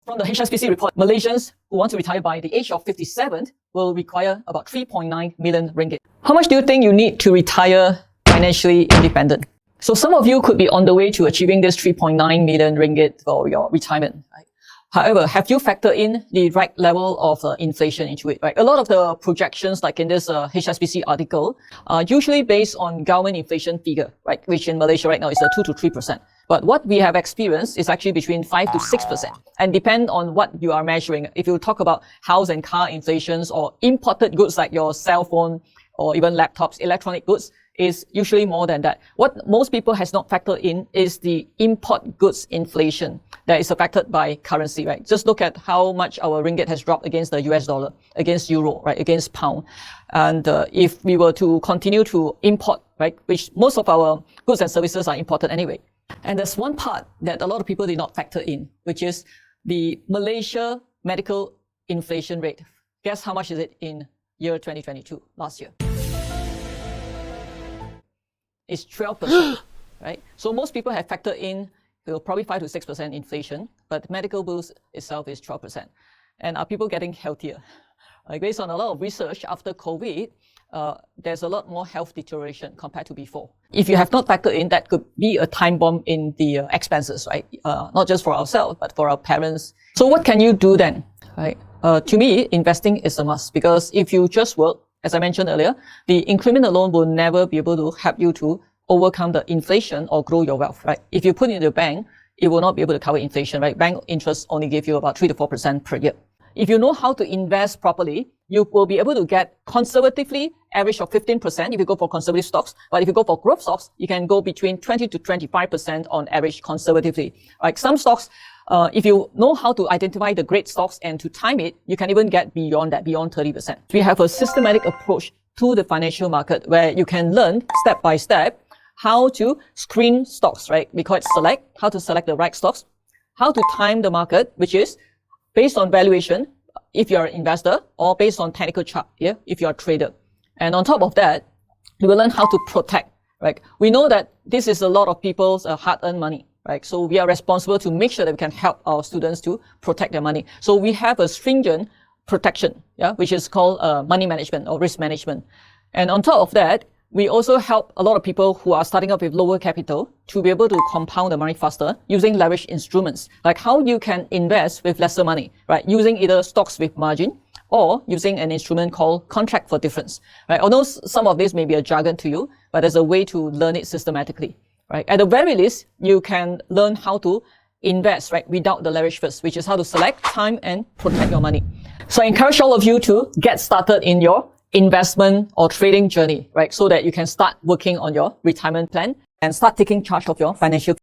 From the HSBC report, Malaysians who want to retire by the age of 57 will require about 3.9 million ringgit. How much do you think you need to retire financially independent? So some of you could be on the way to achieving this 3.9 million ringgit for your retirement. Right? However, have you factored in the right level of inflation into it? Right? A lot of the projections, like in this HSBC article, are usually based on government inflation figure, right? Which in Malaysia right now is 2 to 3%. But what we have experienced is actually between 5 to 6%. And depend on what you are measuring. If you talk about house and car inflations or imported goods like your cell phone or even laptops, electronic goods, is usually more than that. What most people has not factored in is the import goods inflation that is affected by currency, right? Just look at how much our ringgit has dropped against the US dollar, against euro, right? Against pound. And if we were to continue to import, right? Which most of our goods and services are imported anyway. And there's one part that a lot of people did not factor in, which is the Malaysia medical inflation rate. Guess how much is it in year 2022, last year? It's 12%, right? So most people have factored in probably 5 to 6% inflation, but medical bills itself is 12%. And are people getting healthier? Based on a lot of research after COVID, there's a lot more health deterioration compared to before. If you have not factored in, that could be a time bomb in the expenses, right? Not just for ourselves, but for our parents. So what can you do then, right? To me, investing is a must, because if you just work, as I mentioned earlier, the increment alone will never be able to help you to overcome the inflation or grow your wealth, right? If you put it in the bank, it will not be able to cover inflation, right? Bank interest only give you about 3 to 4% per year. If you know how to invest properly, you will be able to get conservatively average of 15% if you go for conservative stocks. But if you go for growth stocks, you can go between 20 to 25% on average conservatively. Like some stocks, if you know how to identify the great stocks and to time it, you can even get beyond that, beyond 30%. We have a systematic approach to the financial market where you can learn step by step how to screen stocks, right? We call it select, how to select the right stocks, how to time the market, which is based on valuation, if you're an investor, or based on technical chart, yeah, if you're a trader. And on top of that, you will learn how to protect, right? We know that this is a lot of people's hard-earned money, right? So we are responsible to make sure that we can help our students to protect their money. So we have a stringent protection, yeah, which is called money management or risk management. And on top of that, we also help a lot of people who are starting up with lower capital to be able to compound the money faster using leverage instruments, like how you can invest with lesser money, right? Using either stocks with margin or using an instrument called contract for difference, right? Although some of this may be a jargon to you, but there's a way to learn it systematically, right? At the very least, you can learn how to invest, right, without the leverage first, which is how to select, time, and protect your money. So I encourage all of you to get started in your investment or trading journey, right? So that you can start working on your retirement plan and start taking charge of your financial